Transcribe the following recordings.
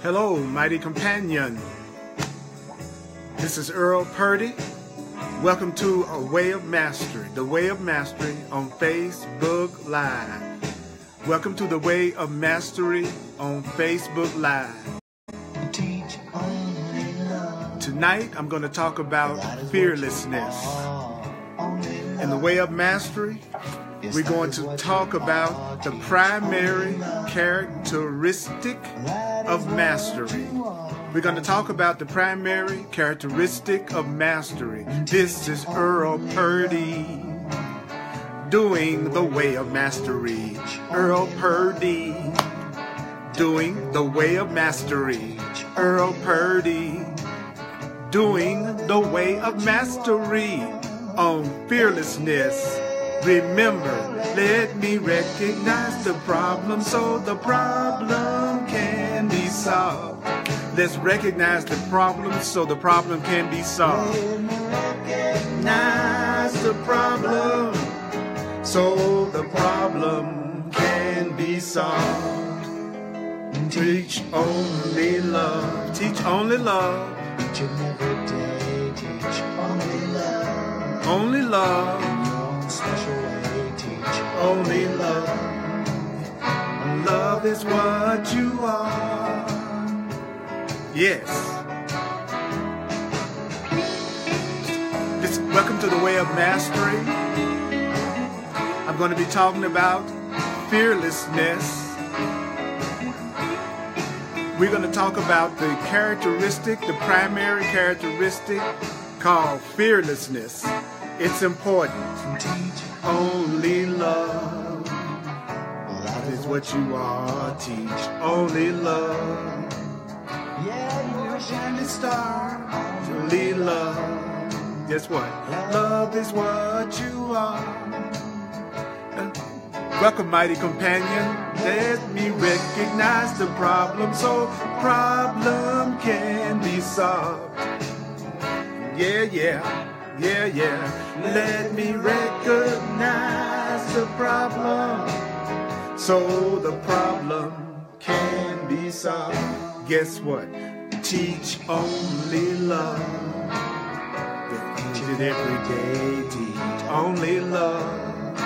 Hello, mighty companion. This is Earl Purdy. Welcome to A Way of Mastery, The Way of Mastery on Facebook Live. Welcome to The Way of Mastery on Facebook Live. Tonight, I'm going to talk about fearlessness. In The Way of Mastery, we're going to talk about the primary characteristic of mastery. We're going to talk about the primary characteristic of mastery. This is Earl Purdy doing the way of mastery. Earl Purdy doing the way of mastery. Earl Purdy doing the way of mastery on fearlessness. Remember, let me recognize the problem so the problem can be solved. Let's recognize the problem so the problem can be solved. Recognize the problem so the problem can be solved. Teach only love. Teach only love. Each and every day. Teach only love. Only love. Special way, teach only love. Love is what you are. Yes. Welcome to the Way of Mastery. I'm going to be talking about fearlessness. We're going to talk about the characteristic, the primary characteristic called fearlessness. It's important. Teach only love. That is what you are. Teach only love. Yeah, you're a shining star. Only love. Guess what? Love is what you are. Welcome, mighty companion. Let me recognize the problem so the problem can be solved. Yeah, yeah. Yeah, yeah. Let me recognize the problem so the problem can be solved. Guess what? Teach only love. Each and every day, teach only love.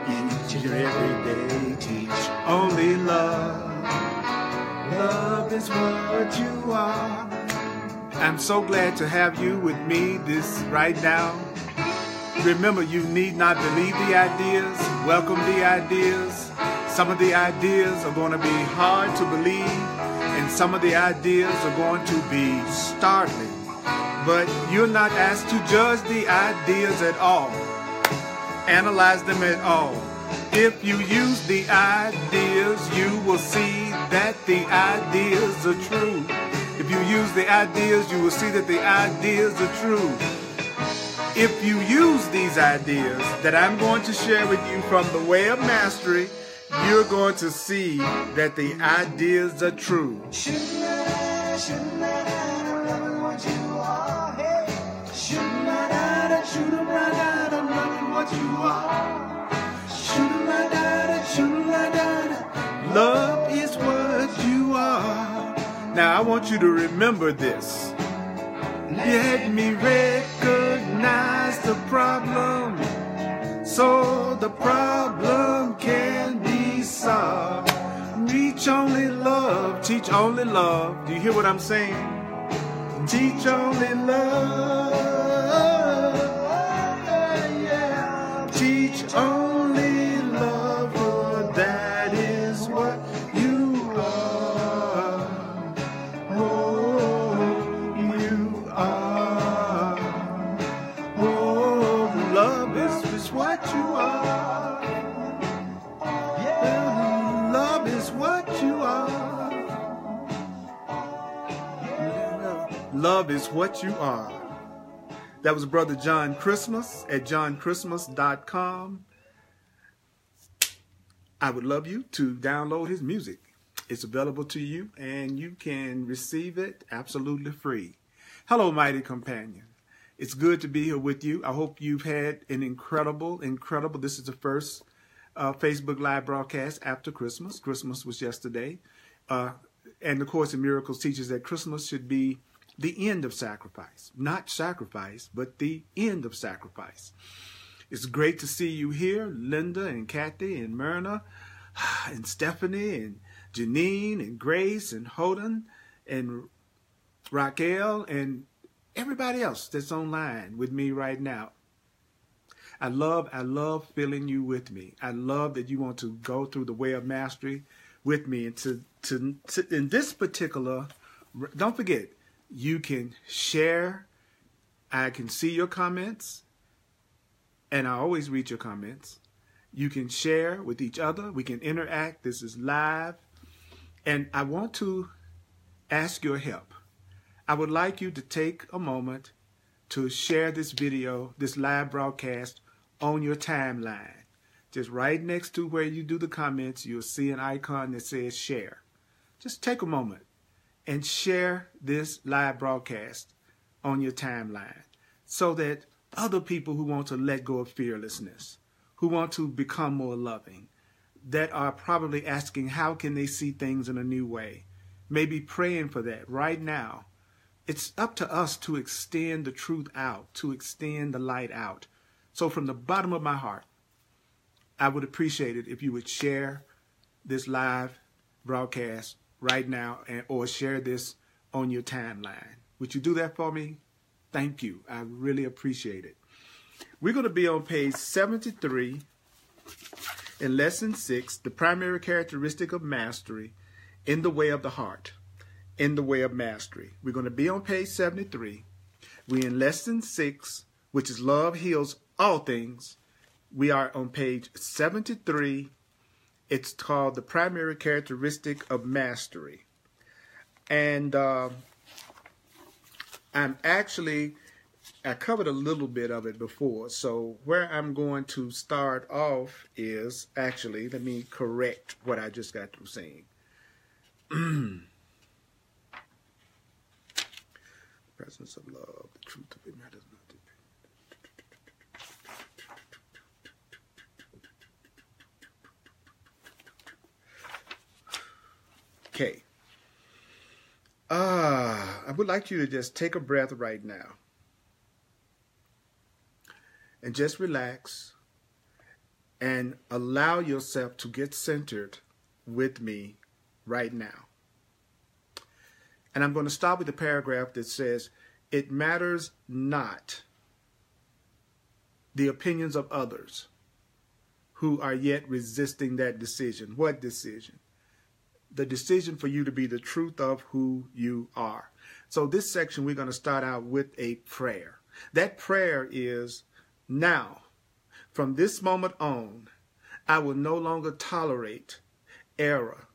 Each and every day, teach only love. Love is what you are. I'm so glad to have you with me right now. Remember, you need not believe the ideas, welcome the ideas. Some of the ideas are going to be hard to believe, and some of the ideas are going to be startling. But you're not asked to judge the ideas at all, analyze them at all. If you use the ideas, you will see that the ideas are true. If you use the ideas, you will see that the ideas are true. If you use these ideas that I'm going to share with you from the Way of Mastery, you're going to see that the ideas are true. Love is what you are. Now I want you to remember this. Let me recognize the problem so the problem can be solved. Reach only love, teach only love. Do you hear what I'm saying? Teach only love. Yeah. Teach only love, for that is what you are. Oh, you are. Oh, love is what you are. Yeah, love is what you are. Love is what you are. That was Brother John Christmas at johnChristmas.com. I would love you to download his music. It's available to you, and you can receive it absolutely free. Hello, mighty companion. It's good to be here with you. I hope you've had an incredible, this is the first Facebook Live broadcast after Christmas. Christmas was yesterday. And the Course in Miracles teaches that Christmas should be the end of sacrifice. Not sacrifice, but the end of sacrifice. It's great to see you here, Linda and Kathy and Myrna and Stephanie and Janine and Grace and Holden and Raquel and everybody else that's online with me right now. I love feeling you with me. I love that you want to go through the way of mastery with me. And to in this particular, don't forget, you can share. I can see your comments, and I always read your comments. You can share with each other. We can interact. This is live. And I want to ask your help. I would like you to take a moment to share this video, this live broadcast on your timeline. Just right next to where you do the comments, you'll see an icon that says share. Just take a moment and share this live broadcast on your timeline so that other people who want to let go of fearlessness, who want to become more loving, that are probably asking how can they see things in a new way, maybe praying for that right now. It's up to us to extend the truth out, to extend the light out. So from the bottom of my heart, I would appreciate it if you would share this live broadcast right now or share this on your timeline. Would you do that for me? Thank you. I really appreciate it. We're going to be on page 73 in lesson 6, the primary characteristic of mastery in the way of the heart. In the way of mastery. We're going to be on page 73. We're in lesson 6, which is love heals all things. We are on page 73. It's called the primary characteristic of mastery. And I covered a little bit of it before. So where I'm going to start off is, actually, let me correct what I just got through saying. Presence of love, the truth of it matters not. Okay. I would like you to just take a breath right now and just relax and allow yourself to get centered with me right now. And I'm going to start with the paragraph that says, it matters not the opinions of others who are yet resisting that decision. What decision? The decision for you to be the truth of who you are. So this section, we're going to start out with a prayer. That prayer is, now, from this moment on, I will no longer tolerate error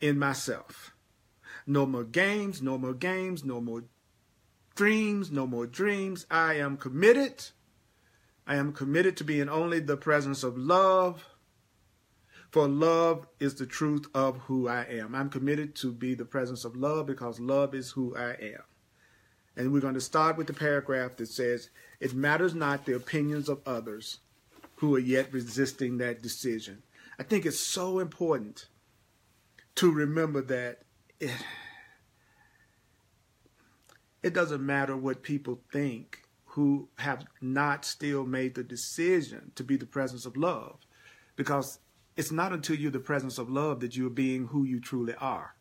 in myself. No more games, no more games, no more dreams, no more dreams. I am committed. I am committed to being only the presence of love. For love is the truth of who I am. I'm committed to be the presence of love because love is who I am. And we're going to start with the paragraph that says, it matters not the opinions of others who are yet resisting that decision. I think it's so important to remember that it doesn't matter what people think who have not still made the decision to be the presence of love, because it's not until you're the presence of love that you're being who you truly are.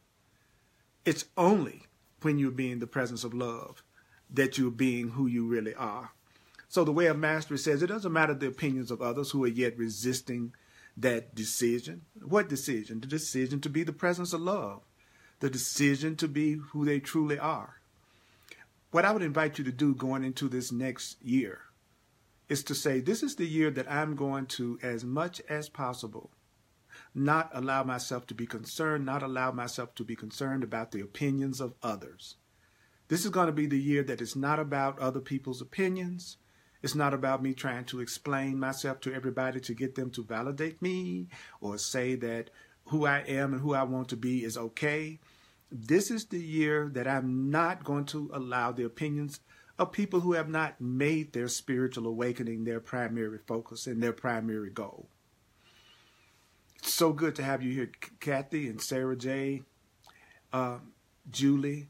It's only when you're being the presence of love that you're being who you really are. So the way of mastery says it doesn't matter the opinions of others who are yet resisting that decision. What decision? The decision to be the presence of love. The decision to be who they truly are. What I would invite you to do going into this next year is to say, this is the year that I'm going to, as much as possible, not allow myself to be concerned, not allow myself to be concerned about the opinions of others. This is going to be the year that is not about other people's opinions. It's not about me trying to explain myself to everybody to get them to validate me or say that who I am and who I want to be is okay. This is the year that I'm not going to allow the opinions of people who have not made their spiritual awakening their primary focus and their primary goal. It's so good to have you here, Kathy and Sarah J. Julie,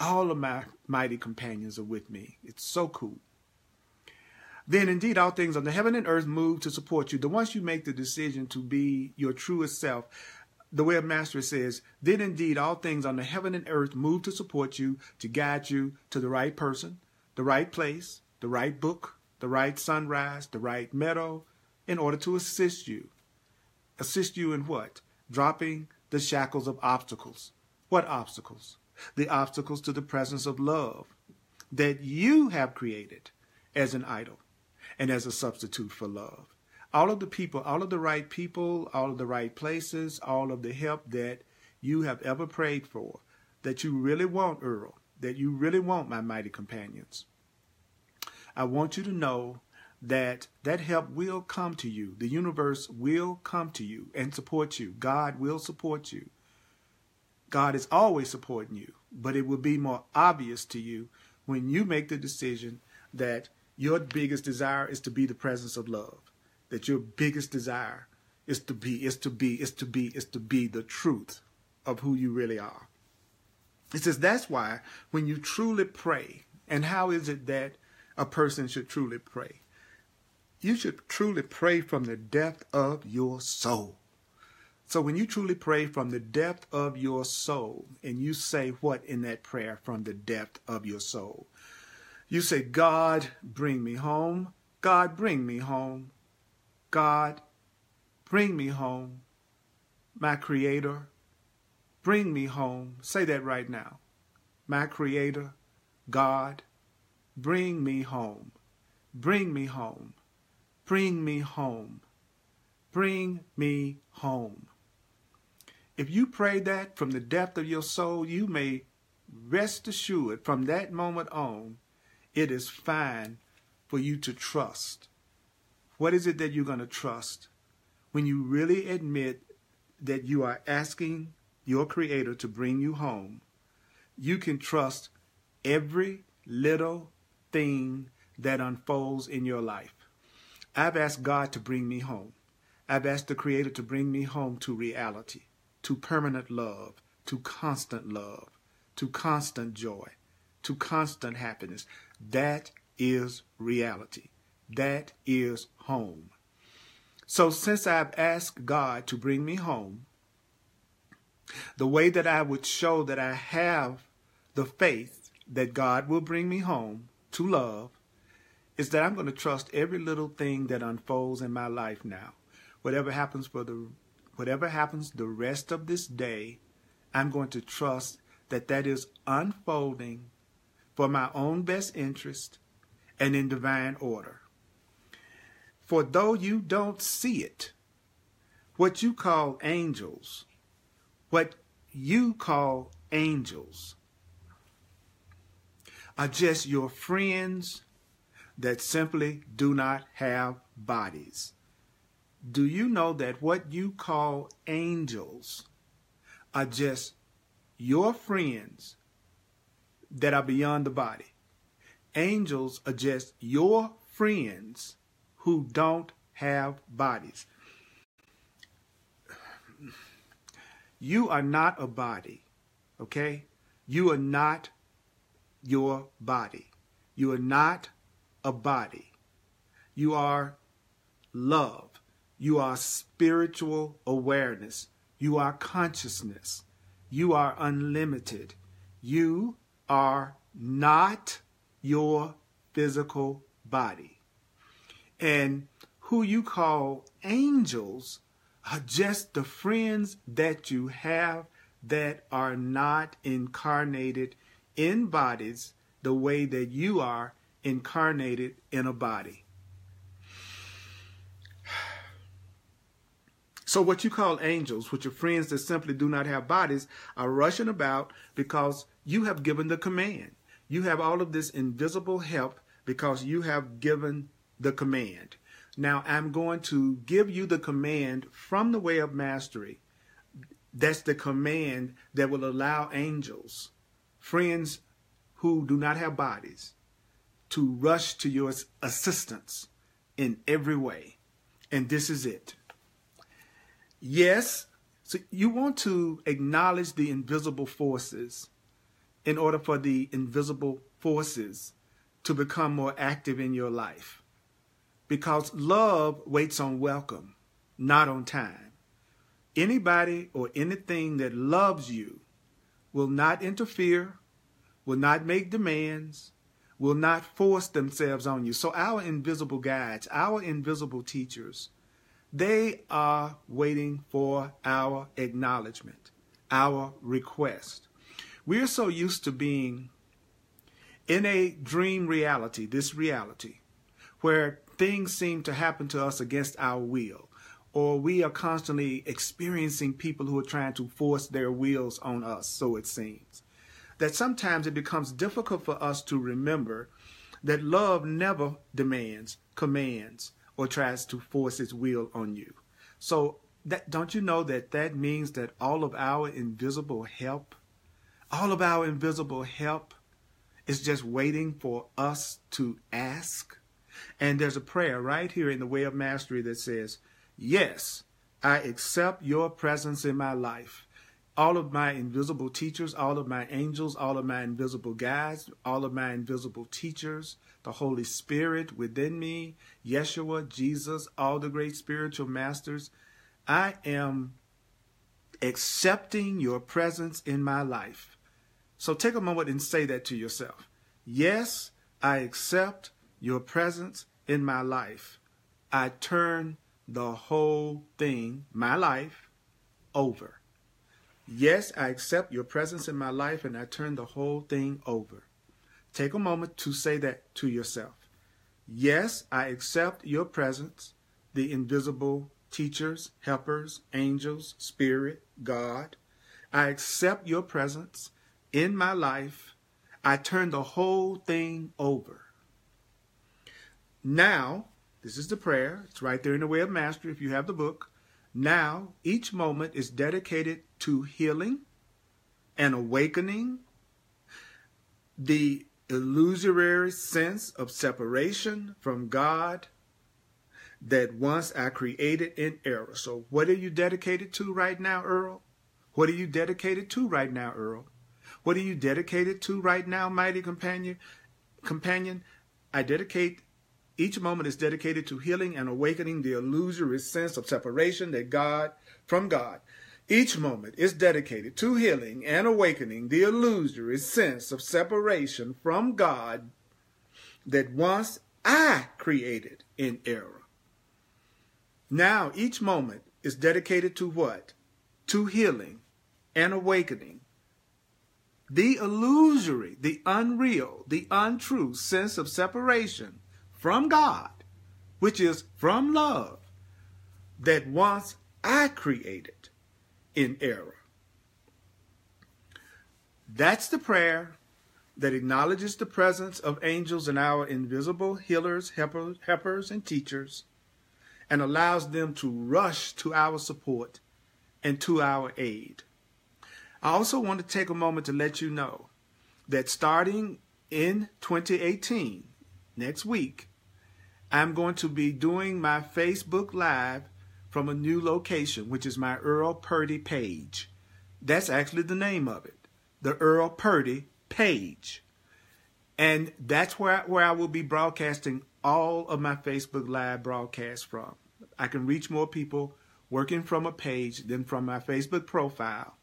all of my mighty companions are with me. It's so cool. Then indeed all things on the heaven and earth move to support you. The once you make the decision to be your truest self, the way of mastery says, then indeed all things on the heaven and earth move to support you, to guide you to the right person, the right place, the right book, the right sunrise, the right meadow, in order to assist you. Assist you in what? Dropping the shackles of obstacles. What obstacles? The obstacles to the presence of love that you have created as an idol and as a substitute for love. All of the people, all of the right people, all of the right places, all of the help that you have ever prayed for, that you really want, Earl, that you really want, my mighty companions. I want you to know that that help will come to you. The universe will come to you and support you. God will support you. God is always supporting you, but it will be more obvious to you when you make the decision that your biggest desire is to be the presence of love, that your biggest desire is to be the truth of who you really are. It says that's why when you truly pray, and how is it that a person should truly pray? You should truly pray from the depth of your soul. So when you truly pray from the depth of your soul, and you say what in that prayer from the depth of your soul? You say, God, bring me home. God, bring me home. God, bring me home. My Creator, bring me home. Say that right now. My Creator, God, bring me home. Bring me home. Bring me home. Bring me home. If you pray that from the depth of your soul, you may rest assured from that moment on, it is fine for you to trust. What is it that you're going to trust? When you really admit that you are asking your Creator to bring you home, you can trust every little thing that unfolds in your life. I've asked God to bring me home. I've asked the Creator to bring me home to reality, to permanent love, to constant joy, to constant happiness. That is reality. That is home. So since I've asked God to bring me home, the way that I would show that I have the faith that God will bring me home to love is that I'm going to trust every little thing that unfolds in my life now. Whatever happens the rest of this day, I'm going to trust that that is unfolding for my own best interest and in divine order. For though you don't see it, what you call angels are just your friends that simply do not have bodies. Do you know that what you call angels are just your friends that are beyond the body? Angels are just your friends who don't have bodies. You are not a body, okay? You are not your body. You are not a body. You are love. You are spiritual awareness. You are consciousness. You are unlimited. You are not your physical body. And who you call angels are just the friends that you have that are not incarnated in bodies the way that you are incarnated in a body. So what you call angels, which are friends that simply do not have bodies, are rushing about because you have given the command. You have all of this invisible help because you have given the command. Now I'm going to give you the command from the way of mastery. That's the command that will allow angels, friends who do not have bodies, to rush to your assistance in every way. And this is it. Yes, So you want to acknowledge the invisible forces in order for the invisible forces to become more active in your life. Because love waits on welcome, not on time. Anybody or anything that loves you will not interfere, will not make demands, will not force themselves on you. So our invisible guides, our invisible teachers, they are waiting for our acknowledgement, our request. We're so used to being in a dream reality, this reality, where things seem to happen to us against our will, or we are constantly experiencing people who are trying to force their wills on us, so it seems, that sometimes it becomes difficult for us to remember that love never demands, commands, or tries to force its will on you. So don't you know that that means that all of our invisible help is just waiting for us to ask? And there's a prayer right here in the Way of Mastery that says, yes, I accept your presence in my life. All of my invisible teachers, all of my angels, all of my invisible guides, all of my invisible teachers, the Holy Spirit within me, Yeshua, Jesus, all the great spiritual masters, I am accepting your presence in my life. So take a moment and say that to yourself. Yes, I accept your presence in my life. I turn the whole thing, my life, over. Yes, I accept your presence in my life and I turn the whole thing over. Take a moment to say that to yourself. Yes, I accept your presence, the invisible teachers, helpers, angels, spirit, God. I accept your presence in my life. I turn the whole thing over. Now, this is the prayer. It's right there in the Way of Mastery if you have the book. Now, each moment is dedicated to healing and awakening the illusory sense of separation from God that once I created in error. So what are you dedicated to right now, Earl? What are you dedicated to right now, Earl? What are you dedicated to right now, mighty companion? Each moment is dedicated to healing and awakening the illusory sense of separation from God. Each moment is dedicated to healing and awakening the illusory sense of separation from God that once I created in error. Now each moment is dedicated to what? To healing and awakening the illusory, the unreal, the untrue sense of separation from God, which is from love, that once I created in error. That's the prayer that acknowledges the presence of angels and our invisible healers, helpers, and teachers, and allows them to rush to our support and to our aid. I also want to take a moment to let you know that starting in 2018, next week, I'm going to be doing my Facebook Live from a new location, which is my Earl Purdy page. That's actually the name of it, the Earl Purdy page. And that's where I will be broadcasting all of my Facebook Live broadcasts from. I can reach more people working from a page than from my Facebook profile.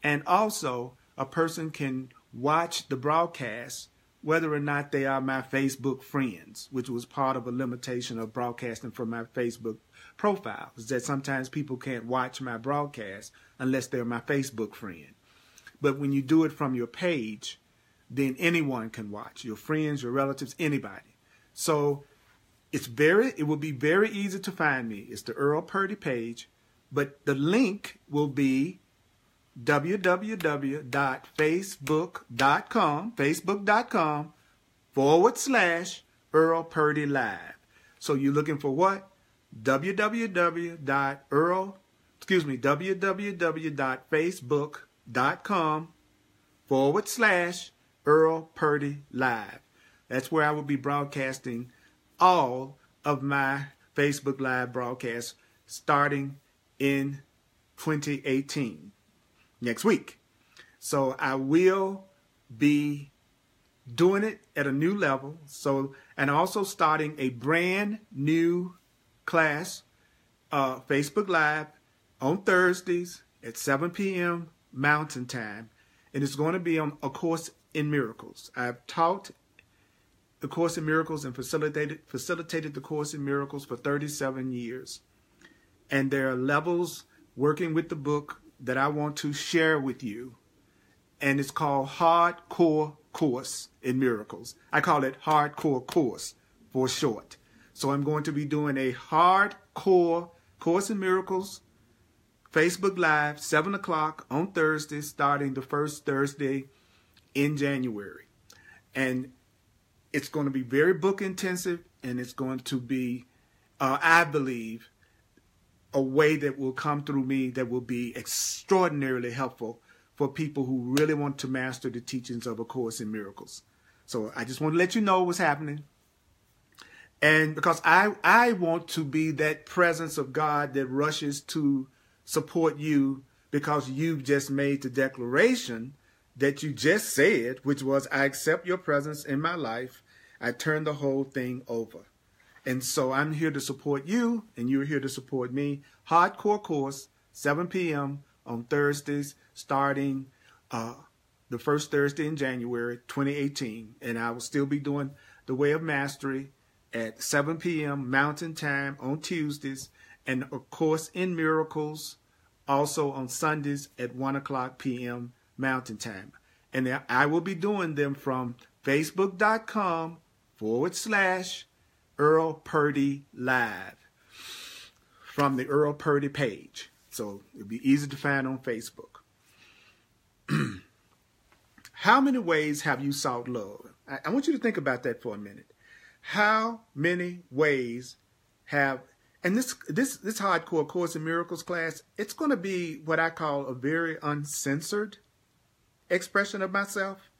And also, a person can watch the broadcast whether or not they are my Facebook friends, which was part of a limitation of broadcasting from my Facebook profile, is that sometimes people can't watch my broadcast unless they're my Facebook friend. But when you do it from your page, then anyone can watch, your friends, your relatives, anybody. So it will be very easy to find me. It's the Earl Purdy page, but the link will be facebook.com/Earl Purdy Live. So you're looking for what? www.facebook.com/Earl Purdy Live. That's where I will be broadcasting all of my Facebook Live broadcasts starting in 2018, next week. So I will be doing it at a new level. So, and also starting a brand new class, Facebook Live on Thursdays at 7 p.m. Mountain Time. And it's going to be on A Course in Miracles. I've taught the Course in Miracles and facilitated the Course in Miracles for 37 years. And there are levels working with the book that I want to share with you. And it's called Hardcore Course in Miracles. I call it Hardcore Course for short. So I'm going to be doing a Hardcore Course in Miracles Facebook Live, 7 o'clock on Thursday, starting the first Thursday in January. And it's going to be very book intensive, and it's going to be, I believe, a way that will come through me that will be extraordinarily helpful for people who really want to master the teachings of A Course in Miracles. So I just want to let you know what's happening. And because I want to be that presence of God that rushes to support you because you've just made the declaration that you just said, which was, I accept your presence in my life. I turn the whole thing over. And so I'm here to support you, and you're here to support me. Hardcore Course, 7 p.m. on Thursdays, starting the first Thursday in January 2018. And I will still be doing The Way of Mastery at 7 p.m. Mountain Time on Tuesdays, and A Course in Miracles also on Sundays at 1 o'clock p.m. Mountain Time. And I will be doing them from facebook.com/Earl Purdy Live, from the Earl Purdy page. So it'll be easy to find on Facebook. How many ways have you sought love? I want you to think about that for a minute. How many ways have, and this Hardcore Course in Miracles class, it's going to be what I call a very uncensored expression of myself.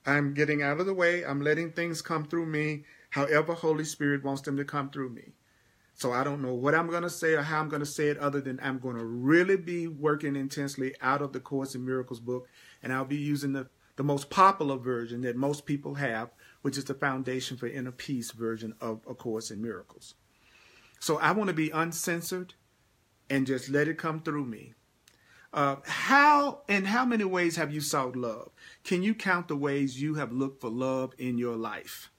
I'm getting out of the way. I'm letting things come through me however Holy Spirit wants them to come through me. So I don't know what I'm going to say or how I'm going to say it, other than I'm going to really be working intensely out of the Course in Miracles book. And I'll be using the most popular version that most people have, which is the Foundation for Inner Peace version of A Course in Miracles. So I want to be uncensored and just let it come through me. How many ways have you sought love? Can you count the ways you have looked for love in your life?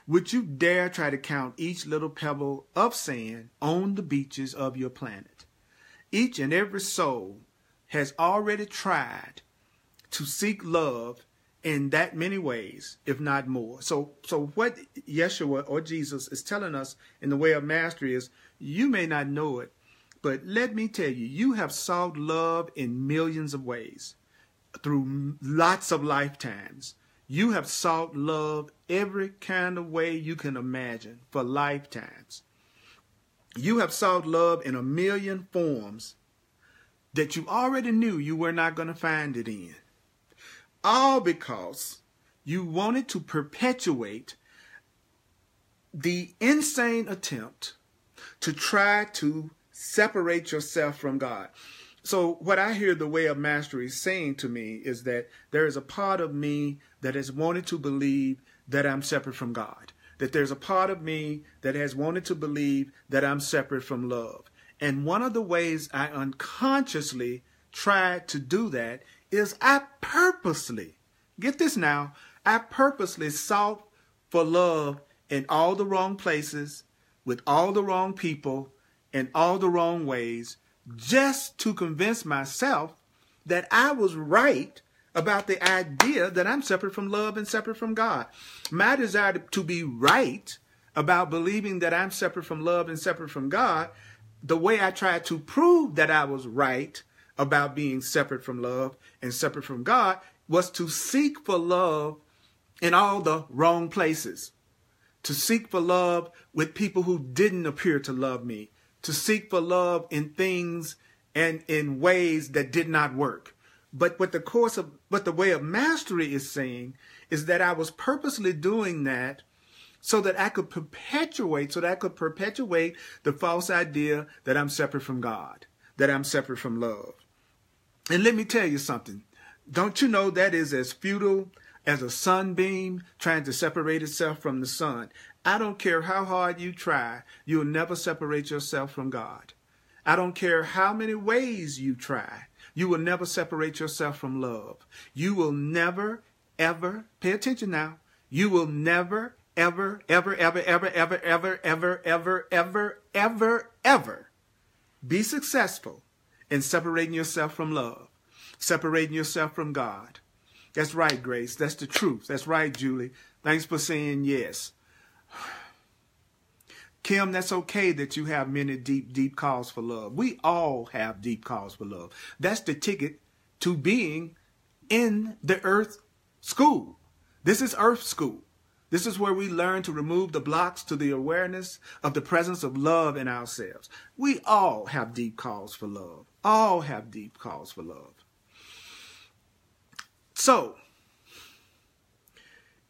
Would you dare try to count each little pebble of sand on the beaches of your planet? Each and every soul has already tried to seek love in that many ways, if not more. So what Yeshua or Jesus is telling us in the Way of Mastery is, you may not know it, but let me tell you, you have sought love in millions of ways through lots of lifetimes. You have sought love every kind of way you can imagine for lifetimes. You have sought love in a million forms that you already knew you were not going to find it in. All because you wanted to perpetuate the insane attempt to try to separate yourself from God. So what I hear the Way of Mastery saying to me is that there is a part of me that has wanted to believe that I'm separate from God. That there's a part of me that has wanted to believe that I'm separate from love. And one of the ways I unconsciously tried to do that is I purposely, get this now, I purposely sought for love in all the wrong places, with all the wrong people, in all the wrong ways, just to convince myself that I was right about the idea that I'm separate from love and separate from God. My desire to be right about believing that I'm separate from love and separate from God, the way I tried to prove that I was right about being separate from love and separate from God was to seek for love in all the wrong places, to seek for love with people who didn't appear to love me, to seek for love in things and in ways that did not work. But what the Way of Mastery is saying is that I was purposely doing that so that I could perpetuate the false idea that I'm separate from God. that I'm separate from love. And let me tell you something. Don't you know that is as futile as a sunbeam trying to separate itself from the sun? I don't care how hard you try, you'll never separate yourself from God. I don't care how many ways you try, you will never separate yourself from love. You will never, ever, pay attention now, you will never, ever, ever, ever, ever, ever, ever, ever, ever, ever, ever, ever be successful in separating yourself from love, separating yourself from God. That's right, Grace. That's the truth. That's right, Julie. Thanks for saying yes. Kim, that's okay that you have many deep, deep calls for love. We all have deep calls for love. That's the ticket to being in the earth school. This is earth school. This is where we learn to remove the blocks to the awareness of the presence of love in ourselves. We all have deep calls for love. All have deep calls for love. So,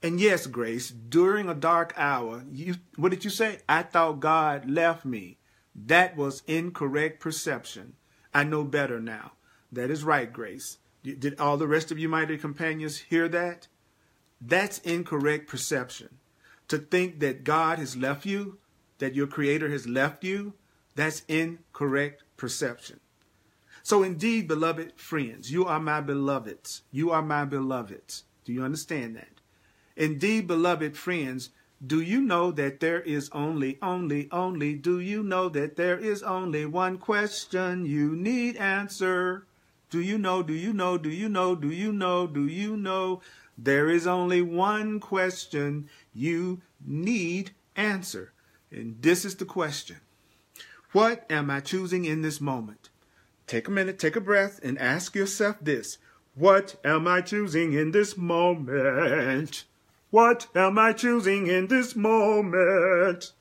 and yes, Grace, during a dark hour, what did you say? I thought God left me. That was incorrect perception. I know better now. That is right, Grace. Did all the rest of you mighty companions hear that? That's incorrect perception. To think that God has left you, that your Creator has left you, that's incorrect perception. So indeed, beloved friends, you are my beloveds. You are my beloveds. Do you understand that? Indeed, beloved friends, do you know that there is only, do you know that there is only one question you need answer? Do you know, do you know, do you know, do you know, do you know? There is only one question you need answer. And this is the question. What am I choosing in this moment? Take a minute, take a breath, and ask yourself this. What am I choosing in this moment? What am I choosing in this moment?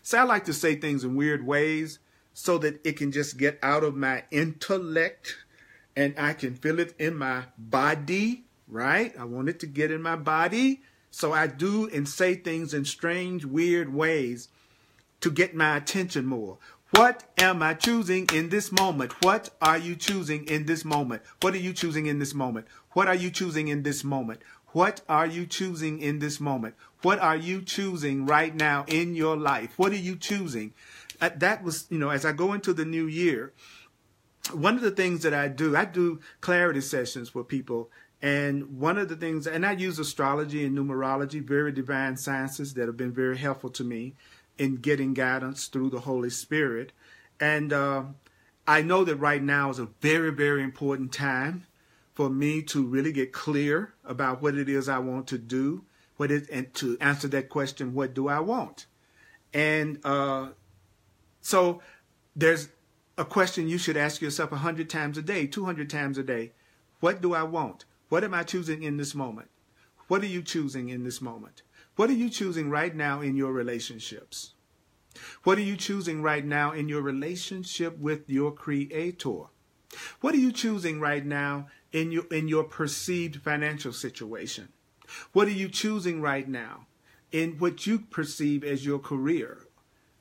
So I like to say things in weird ways so that it can just get out of my intellect and I can feel it in my body, right? I want it to get in my body. So I do and say things in strange, weird ways to get my attention more. What am I choosing in this moment? What are you choosing in this moment? What are you choosing in this moment? What are you choosing in this moment? What are you choosing in this moment? What are you choosing right now in your life? What are you choosing? That was, as I go into the new year, one of the things that I do clarity sessions for people. And one of the things, and I use astrology and numerology, very divine sciences that have been very helpful to me in getting guidance through the Holy Spirit. And I know that right now is a very, very important time for me to really get clear about what it is I want to do, and to answer that question, what do I want? And so there's a question you should ask yourself 100 times a day, 200 times a day. What do I want? What am I choosing in this moment? What are you choosing in this moment? What are you choosing right now in your relationships? What are you choosing right now in your relationship with your Creator? What are you choosing right now in your perceived financial situation? What are you choosing right now in what you perceive as your career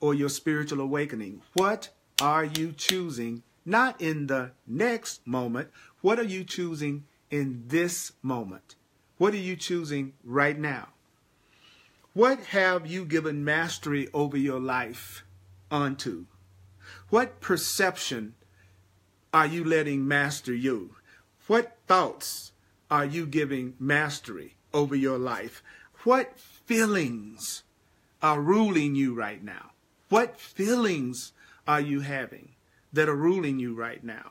or your spiritual awakening? What are you choosing? Not in the next moment. What are you choosing in this moment? What are you choosing right now? What have you given mastery over your life onto? What perception are you letting master you? What thoughts are you giving mastery over your life? What feelings are ruling you right now? What feelings are you having that are ruling you right now?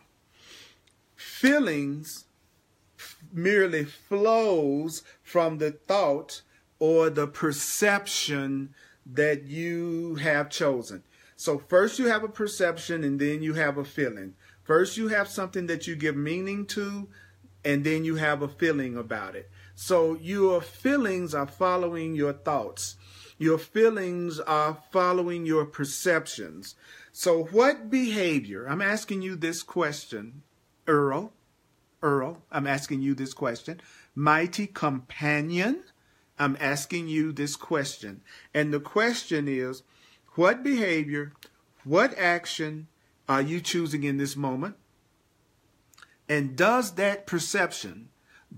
Feelings merely flows from the thought or the perception that you have chosen. So first you have a perception and then you have a feeling. First you have something that you give meaning to, and then you have a feeling about it. So your feelings are following your thoughts. Your feelings are following your perceptions. So what behavior, I'm asking you this question, Earl, I'm asking you this question. Mighty companion, I'm asking you this question. And the question is, what behavior, what action are you choosing in this moment? And does that perception,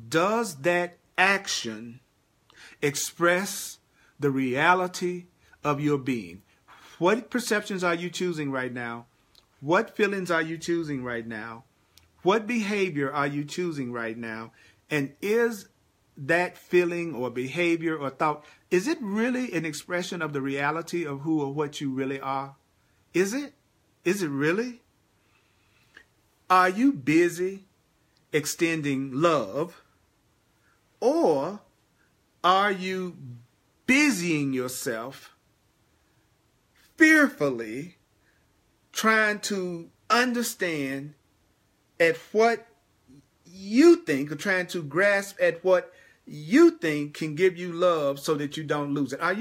does that action express the reality of your being? What perceptions are you choosing right now? What feelings are you choosing right now? What behavior are you choosing right now? And is that feeling or behavior or thought, is it really an expression of the reality of who or what you really are? Is it? Is it really? Are you busy extending love, or are you busying yourself fearfully trying to understand at what you think, or trying to grasp at what you think can give you love so that you don't lose it? Are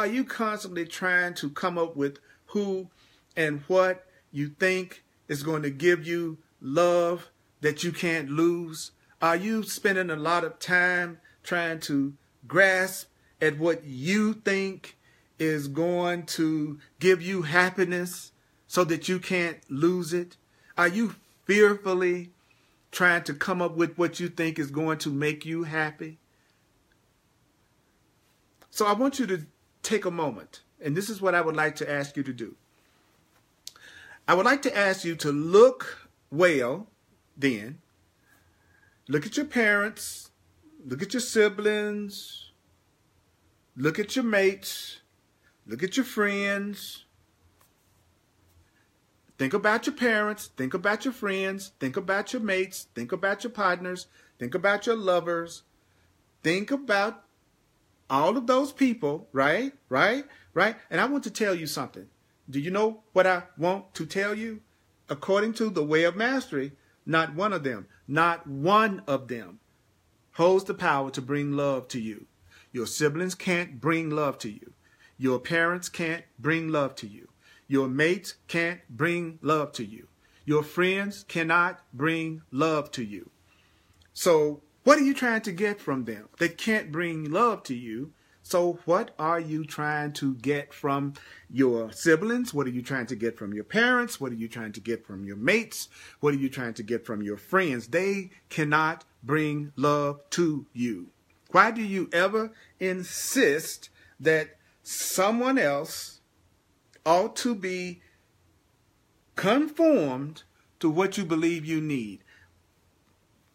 you constantly trying to come up with who and what you think is going to give you love that you can't lose? Are you spending a lot of time trying to grasp at what you think is going to give you happiness so that you can't lose it? Are you fearfully trying to come up with what you think is going to make you happy? So I want you to take a moment, and this is what I would like to ask you to do. I would like to ask you to look well then. Look at your parents, look at your siblings, look at your mates, look at your friends. Think about your parents, think about your friends, think about your mates, think about your partners, think about your lovers. Think about all of those people, right? And I want to tell you something. Do you know what I want to tell you? According to the way of mastery, not one of them holds the power to bring love to you. Your siblings can't bring love to you. Your parents can't bring love to you. Your mates can't bring love to you. Your friends cannot bring love to you. So what are you trying to get from them? They can't bring love to you. So what are you trying to get from your siblings? What are you trying to get from your parents? What are you trying to get from your mates? What are you trying to get from your friends? They cannot bring love to you. Why do you ever insist that someone else ought to be conformed to what you believe you need?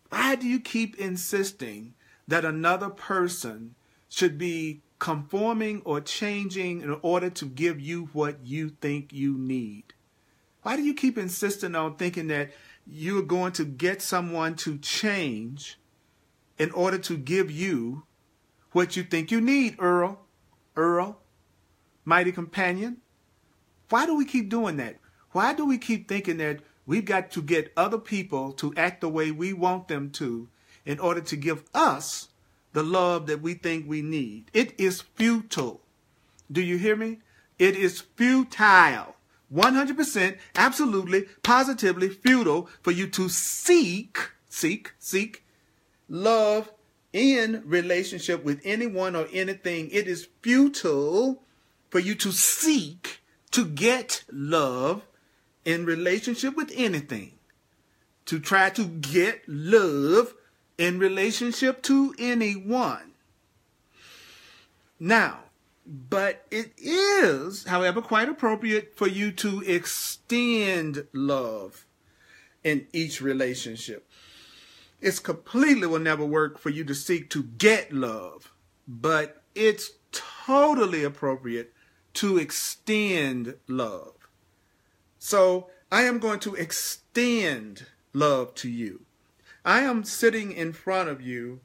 Why do you keep insisting that another person should be conforming or changing in order to give you what you think you need? Why do you keep insisting on thinking that you're going to get someone to change in order to give you what you think you need, Earl, mighty companion? Why do we keep doing that? Why do we keep thinking that we've got to get other people to act the way we want them to in order to give us the love that we think we need? It is futile. Do you hear me? It is futile. 100%, absolutely, positively futile for you to seek love in relationship with anyone or anything. It is futile for you to seek to get love in relationship with anything. To try to get love in relationship to anyone. Now, but it is, however, quite appropriate for you to extend love in each relationship. It's completely will never work for you to seek to get love, but it's totally appropriate to extend love. So I am going to extend love to you. I am sitting in front of you.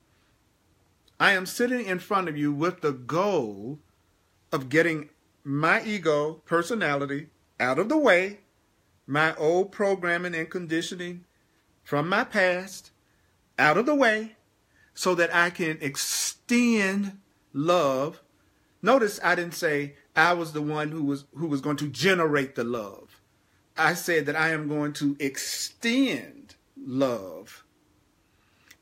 I am sitting in front of you with the goal of getting my ego personality out of the way, my old programming and conditioning from my past out of the way, so that I can extend love. Notice I didn't say I was the one who was going to generate the love. I said that I am going to extend love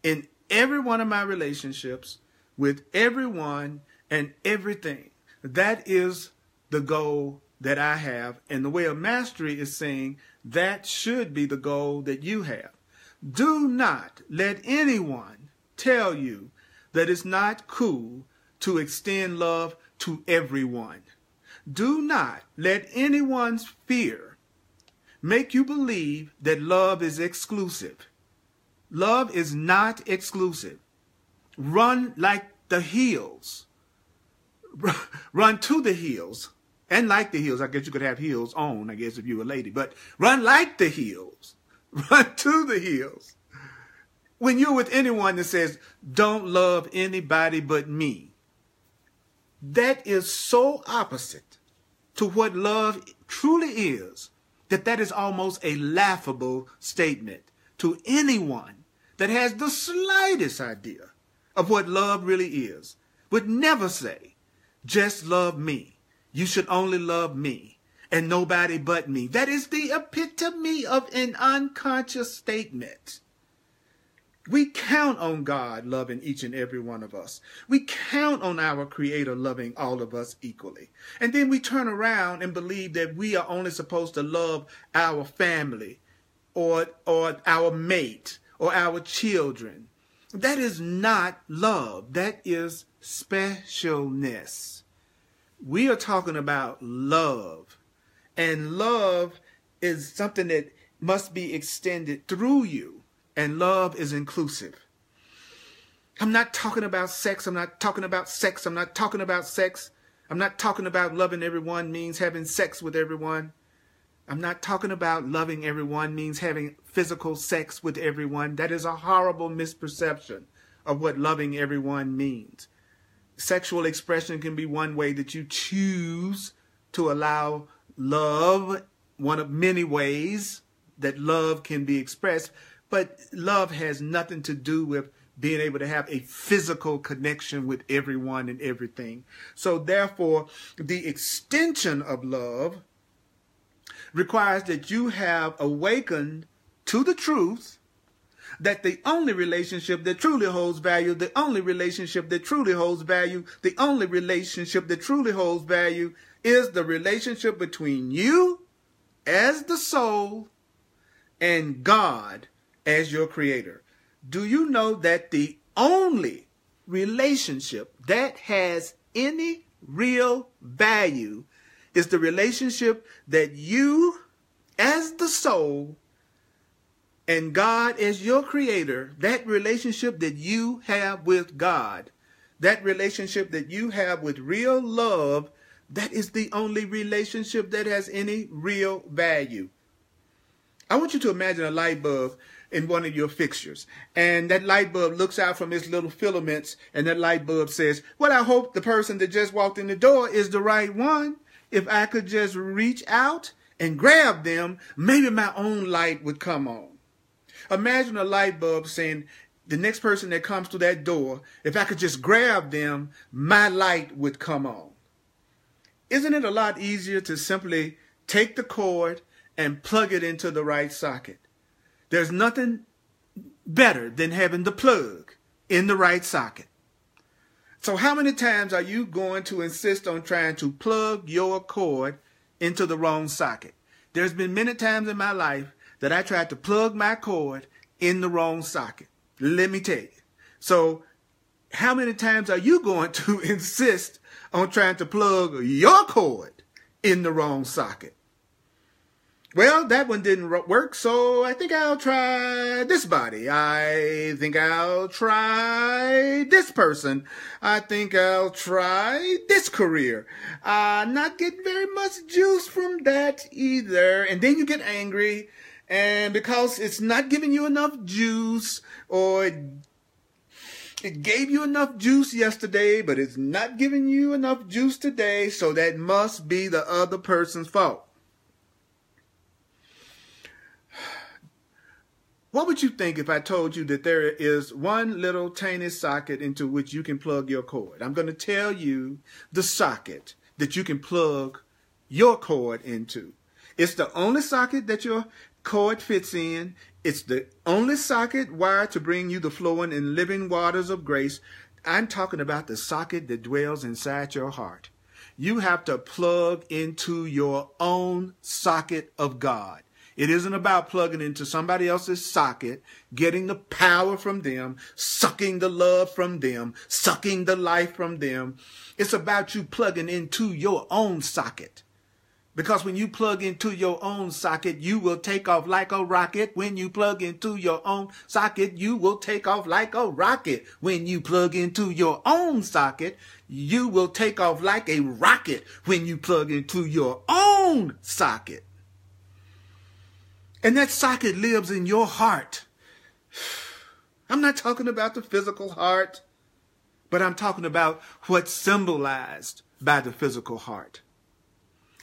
in every one of my relationships with everyone and everything. That is the goal that I have. And the way of mastery is saying that should be the goal that you have. Do not let anyone tell you that it's not cool to extend love to everyone. Do not let anyone's fear make you believe that love is exclusive. Love is not exclusive. Run like the hills. Run to the hills. And like the hills. I guess you could have heels on, I guess, if you were a lady. But run like the hills. Run to the hills. When you're with anyone that says, don't love anybody but me, that is so opposite to what love truly is, that is almost a laughable statement to anyone that has the slightest idea of what love really is. Would never say, just love me. You should only love me and nobody but me. That is the epitome of an unconscious statement. We count on God loving each and every one of us. We count on our Creator loving all of us equally. And then we turn around and believe that we are only supposed to love our family or our mate or our children. That is not love. That is specialness. We are talking about love. And love is something that must be extended through you. And love is inclusive. I'm not talking about sex. I'm not talking about sex. I'm not talking about sex. I'm not talking about loving everyone means having sex with everyone. I'm not talking about loving everyone means having physical sex with everyone. That is a horrible misperception of what loving everyone means. Sexual expression can be one way that you choose to allow love, one of many ways that love can be expressed. But love has nothing to do with being able to have a physical connection with everyone and everything. So therefore, the extension of love requires that you have awakened to the truth that the only relationship that truly holds value, the only relationship that truly holds value, the only relationship that truly holds value is the relationship between you as the soul and God as your creator. Do you know that the only relationship that has any real value is the relationship that you as the soul and God as your creator, that relationship that you have with God, that relationship that you have with real love, that is the only relationship that has any real value. I want you to imagine a light bulb in one of your fixtures. And that light bulb looks out from its little filaments, and that light bulb says, well, I hope the person that just walked in the door is the right one. If I could just reach out and grab them, maybe my own light would come on. Imagine a light bulb saying, the next person that comes through that door, if I could just grab them, my light would come on. Isn't it a lot easier to simply take the cord and plug it into the right socket? There's nothing better than having the plug in the right socket. So how many times are you going to insist on trying to plug your cord into the wrong socket? There's been many times in my life that I tried to plug my cord in the wrong socket. Let me tell you. So how many times are you going to insist on trying to plug your cord in the wrong socket? Well, that one didn't work, so I think I'll try this body. I think I'll try this person. I think I'll try this career. Not getting very much juice from that either. And then you get angry, and because it's not giving you enough juice, or it gave you enough juice yesterday, but it's not giving you enough juice today, so that must be the other person's fault. What would you think if I told you that there is one little tiny socket into which you can plug your cord? I'm going to tell you the socket that you can plug your cord into. It's the only socket that your cord fits in. It's the only socket wired to bring you the flowing and living waters of grace. I'm talking about the socket that dwells inside your heart. You have to plug into your own socket of God. It isn't about plugging into somebody else's socket, getting the power from them, sucking the love from them, sucking the life from them. It's about you plugging into your own socket. Because when you plug into your own socket, you will take off like a rocket. When you plug into your own socket, you will take off like a rocket. When you plug into your own socket, you will take off like a rocket when you plug into your own socket. And that socket lives in your heart. I'm not talking about the physical heart, but I'm talking about what's symbolized by the physical heart.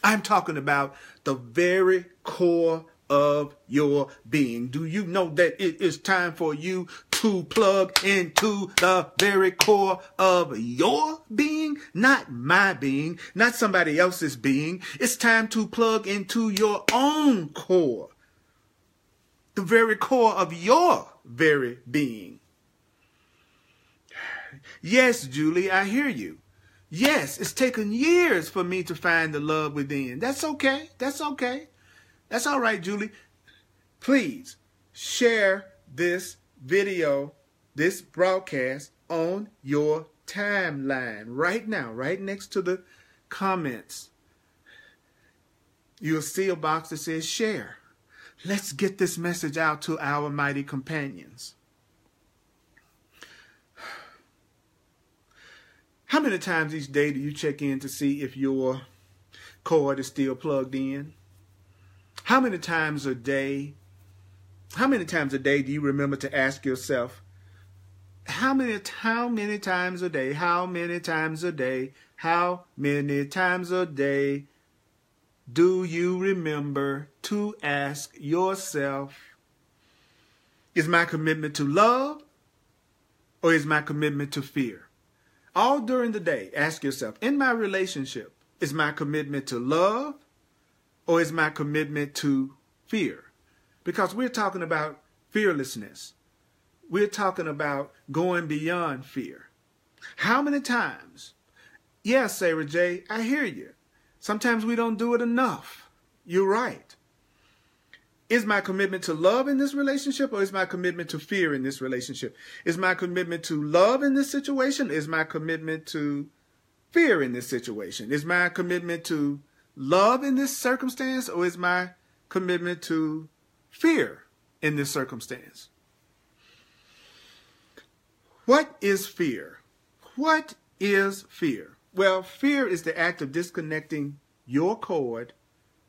I'm talking about the very core of your being. Do you know that it is time for you to plug into the very core of your being? Not my being, not somebody else's being. It's time to plug into your own core. The very core of your very being. Yes, Julie, I hear you. Yes, it's taken years for me to find the love within. That's okay. That's okay. That's all right, Julie. Please share this video, this broadcast on your timeline right now, right next to the comments. You'll see a box that says share. Let's get this message out to our mighty companions. How many times each day do you check in to see if your cord is still plugged in? How many times a day do you remember to ask yourself, how many times a day do you remember to ask yourself, is my commitment to love or is my commitment to fear? All during the day, ask yourself, in my relationship, is my commitment to love or is my commitment to fear? Because we're talking about fearlessness. We're talking about going beyond fear. How many times? Yes, Sarah J., I hear you. Sometimes we don't do it enough. You're right. Is my commitment to love in this relationship or is my commitment to fear in this relationship? Is my commitment to love in this situation? Is my commitment to fear in this situation? Is my commitment to love in this circumstance or is my commitment to fear in this circumstance? What is fear? What is fear? Well, fear is the act of disconnecting your cord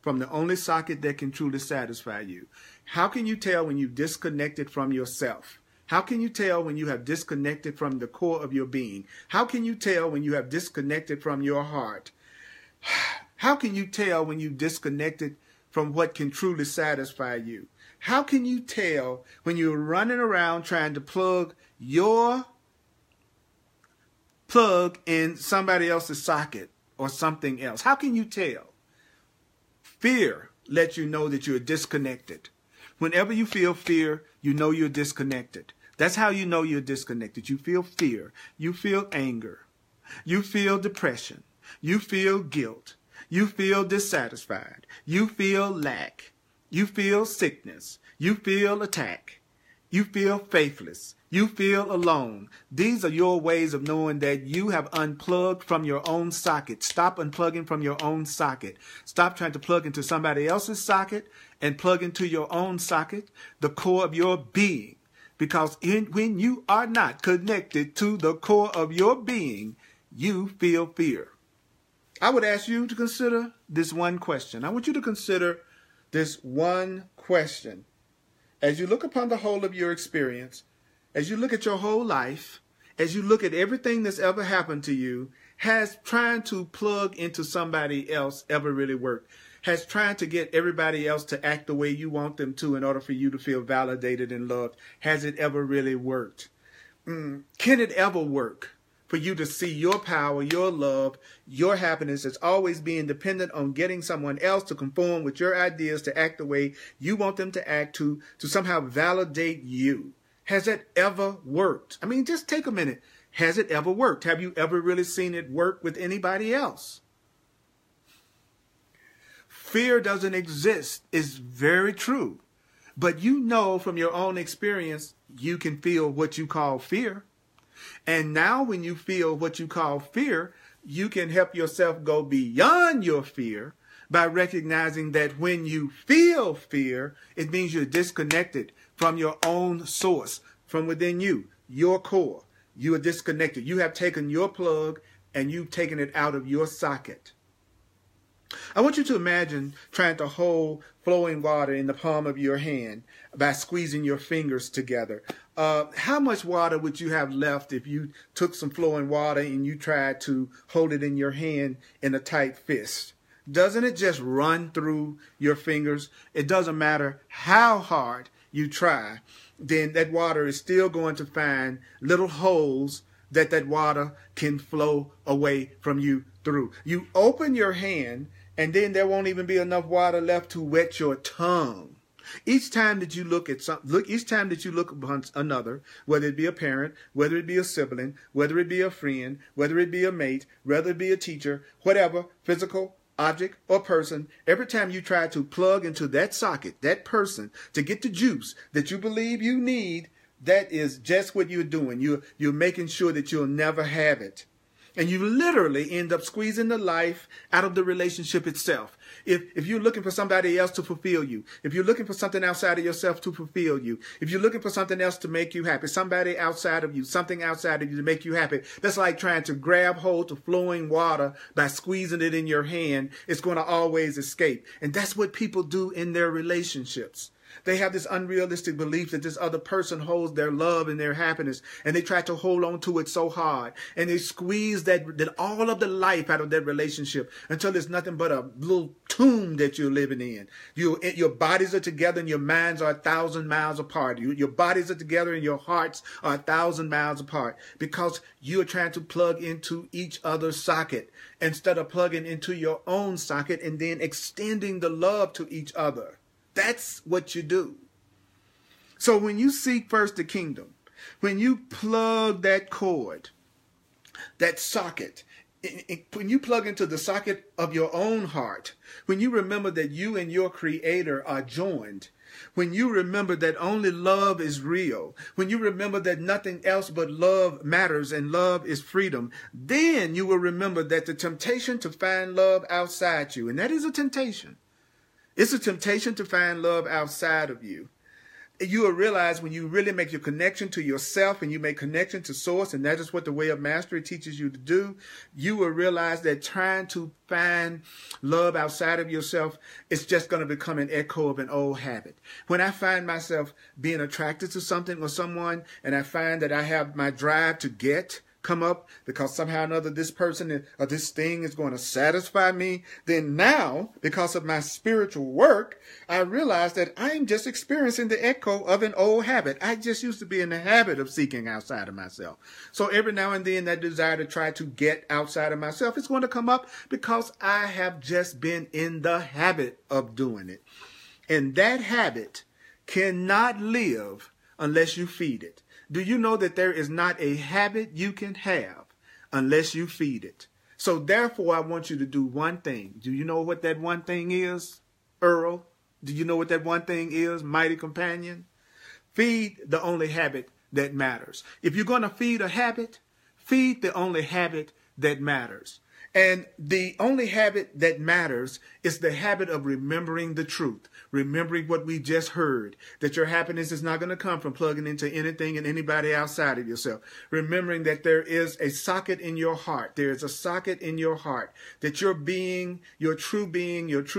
from the only socket that can truly satisfy you. How can you tell when you've disconnected from yourself? How can you tell when you have disconnected from the core of your being? How can you tell when you have disconnected from your heart? How can you tell when you've disconnected from what can truly satisfy you? How can you tell when you're running around trying to plug your plug in somebody else's socket or something else? How can you tell? Fear lets you know that you're disconnected. Whenever you feel fear, you know you're disconnected. That's how you know you're disconnected. You feel fear. You feel anger. You feel depression. You feel guilt. You feel dissatisfied. You feel lack. You feel sickness. You feel attack. You feel faithless. You feel alone. These are your ways of knowing that you have unplugged from your own socket. Stop unplugging from your own socket. Stop trying to plug into somebody else's socket and plug into your own socket, the core of your being. Because when you are not connected to the core of your being, you feel fear. I would ask you to consider this one question. I want you to consider this one question. As you look upon the whole of your experience, as you look at your whole life, as you look at everything that's ever happened to you, has trying to plug into somebody else ever really worked? Has trying to get everybody else to act the way you want them to in order for you to feel validated and loved, has it ever really worked? Can it ever work for you to see your power, your love, your happiness as always being dependent on getting someone else to conform with your ideas, to act the way you want them to act, to somehow validate you? Has it ever worked? I mean, just take a minute. Has it ever worked? Have you ever really seen it work with anybody else? Fear doesn't exist is very true. But you know from your own experience, you can feel what you call fear. And now when you feel what you call fear, you can help yourself go beyond your fear by recognizing that when you feel fear, it means you're disconnected from your own source, from within you, your core. You are disconnected. You have taken your plug and you've taken it out of your socket. I want you to imagine trying to hold flowing water in the palm of your hand by squeezing your fingers together. How much water would you have left if you took some flowing water and you tried to hold it in your hand in a tight fist? Doesn't it just run through your fingers? It doesn't matter how hard you try, then that water is still going to find little holes that water can flow away from you through. You open your hand and then there won't even be enough water left to wet your tongue. Each time that you look at each time that you look upon another, whether it be a parent, whether it be a sibling, whether it be a friend, whether it be a mate, whether it be a teacher, whatever, physical, object, or person, every time you try to plug into that socket, that person, to get the juice that you believe you need, that is just what you're doing. You're making sure that you'll never have it. And you literally end up squeezing the life out of the relationship itself. If you're looking for somebody else to fulfill you, if you're looking for something outside of yourself to fulfill you, if you're looking for something else to make you happy, somebody outside of you, something outside of you to make you happy, that's like trying to grab hold of flowing water by squeezing it in your hand. It's going to always escape. And that's what people do in their relationships. They have this unrealistic belief that this other person holds their love and their happiness, and they try to hold on to it so hard, and they squeeze that all of the life out of that relationship until it's nothing but a little tomb that you're living in. Your bodies are together and your minds are 1,000 miles apart. Your bodies are together and your hearts are 1,000 miles apart because you are trying to plug into each other's socket instead of plugging into your own socket and then extending the love to each other. That's what you do. So when you seek first the kingdom, when you plug that cord, that socket, when you plug into the socket of your own heart, when you remember that you and your Creator are joined, when you remember that only love is real, when you remember that nothing else but love matters and love is freedom, then you will remember that the temptation to find love outside you, and that is a temptation. It's a temptation to find love outside of you. You will realize when you really make your connection to yourself and you make connection to source, and that is what the way of mastery teaches you to do, you will realize that trying to find love outside of yourself is just going to become an echo of an old habit. When I find myself being attracted to something or someone, and I find that I have my drive to get come up because somehow or another this person or this thing is going to satisfy me, then now, because of my spiritual work, I realize that I'm just experiencing the echo of an old habit. I just used to be in the habit of seeking outside of myself. So every now and then that desire to try to get outside of myself is going to come up because I have just been in the habit of doing it. And that habit cannot live unless you feed it. Do you know that there is not a habit you can have unless you feed it? So therefore, I want you to do one thing. Do you know what that one thing is, Earl? Do you know what that one thing is, mighty companion? Feed the only habit that matters. If you're going to feed a habit, feed the only habit that matters. And the only habit that matters is the habit of remembering the truth, remembering what we just heard, that your happiness is not going to come from plugging into anything and anybody outside of yourself. Remembering that there is a socket in your heart. There is a socket in your heart, that your being, your true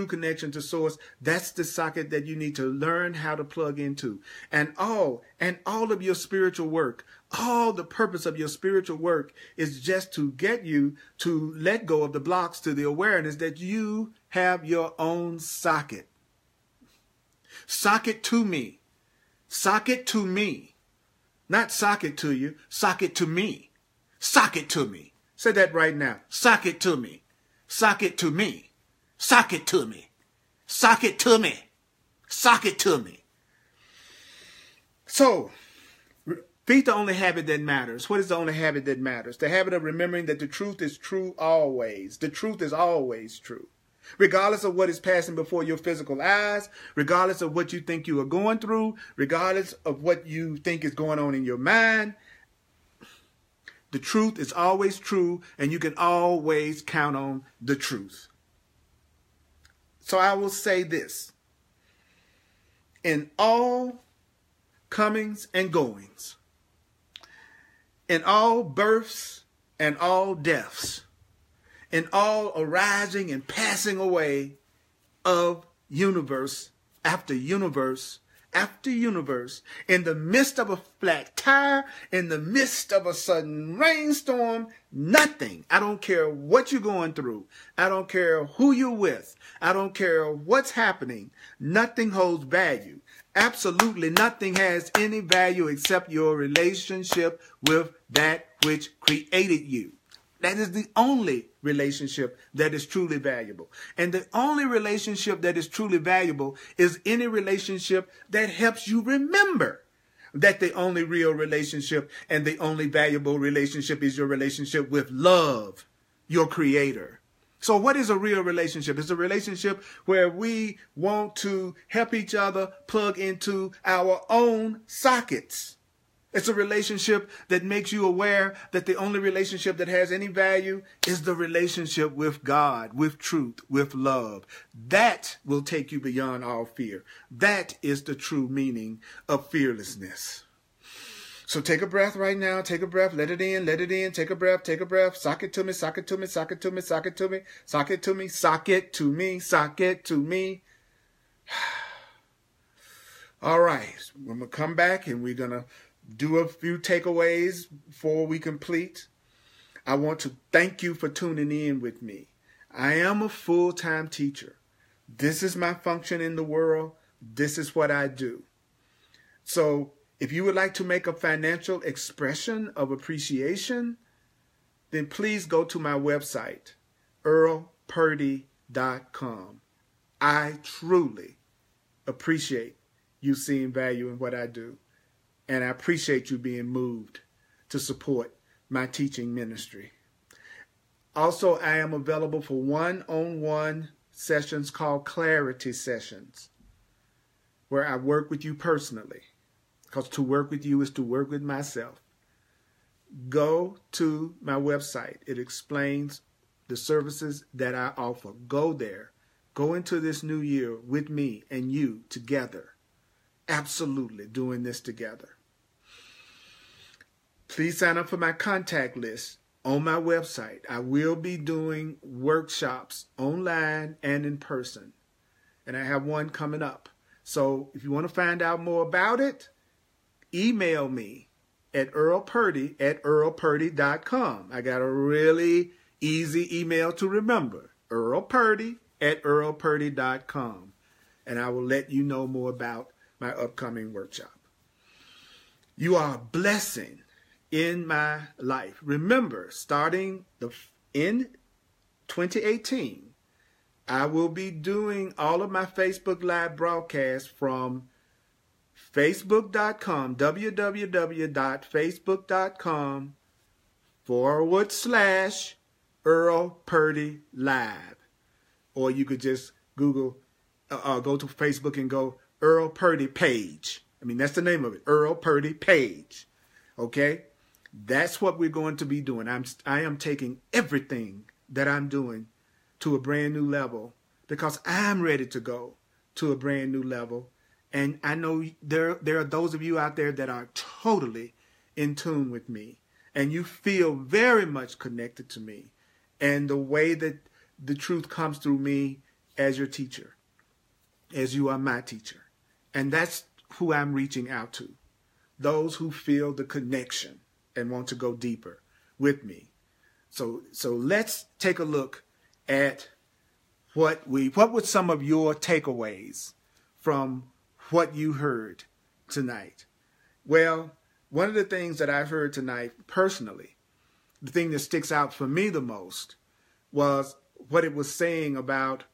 connection to source, that's the socket that you need to learn how to plug into. And all of your spiritual work, all the purpose of your spiritual work is just to get you to let go of the blocks to the awareness that you have your own socket. Socket to me. Socket to me. Not socket to you. Socket to me. Socket to me. Say that right now. Socket to me. Socket to me. Socket to me. Socket to me. Socket to me. So, feed the only habit that matters. What is the only habit that matters? The habit of remembering that the truth is true always. The truth is always true. Regardless of what is passing before your physical eyes, regardless of what you think you are going through, regardless of what you think is going on in your mind, the truth is always true, and you can always count on the truth. So I will say this. In all comings and goings, in all births and all deaths, in all arising and passing away of universe after universe after universe, in the midst of a flat tire, in the midst of a sudden rainstorm, nothing. I don't care what you're going through. I don't care who you're with. I don't care what's happening. Nothing holds value. Absolutely nothing has any value except your relationship with that which created you. That is the only relationship that is truly valuable. And the only relationship that is truly valuable is any relationship that helps you remember that the only real relationship and the only valuable relationship is your relationship with love, your creator. So what is a real relationship? It's a relationship where we want to help each other plug into our own sockets. It's a relationship that makes you aware that the only relationship that has any value is the relationship with God, with truth, with love. That will take you beyond all fear. That is the true meaning of fearlessness. So take a breath right now. Take a breath. Let it in. Let it in. Take a breath. Take a breath. Sock it to me. Sock it to me. Sock it to me. Sock it to me. Sock it to me. Sock it to me. Sock it to me. All right. I'm going to come back and we're going to do a few takeaways before we complete. I want to thank you for tuning in with me. I am a full-time teacher. This is my function in the world. This is what I do. So if you would like to make a financial expression of appreciation, then please go to my website, earlpurdy.com. I truly appreciate you seeing value in what I do. And I appreciate you being moved to support my teaching ministry. Also, I am available for one-on-one sessions called clarity sessions, where I work with you personally. Because to work with you is to work with myself. Go to my website. It explains the services that I offer. Go there. Go into this new year with me and you together. Absolutely doing this together. Please sign up for my contact list on my website. I will be doing workshops online and in person. And I have one coming up. So if you want to find out more about it, email me at earlpurdy@earlpurdy.com. I got a really easy email to remember. earlpurdy@earlpurdy.com. And I will let you know more about my upcoming workshop. You are a blessing in my life. Remember, starting in 2018, I will be doing all of my Facebook Live broadcasts from facebook.com, www.facebook.com/Earl Purdy Live. Or you could just Google, go to Facebook and go Earl Purdy page. I mean, that's the name of it, Earl Purdy page. Okay? That's what we're going to be doing. I am taking everything that I'm doing to a brand new level because I'm ready to go to a brand new level. And I know there are those of you out there that are totally in tune with me. And you feel very much connected to me. And the way that the truth comes through me as your teacher, as you are my teacher. And that's who I'm reaching out to. Those who feel the connection and want to go deeper with me. So let's take a look at what were some of your takeaways from what you heard tonight. Well, one of the things that I heard tonight personally, the thing that sticks out for me the most was what it was saying about,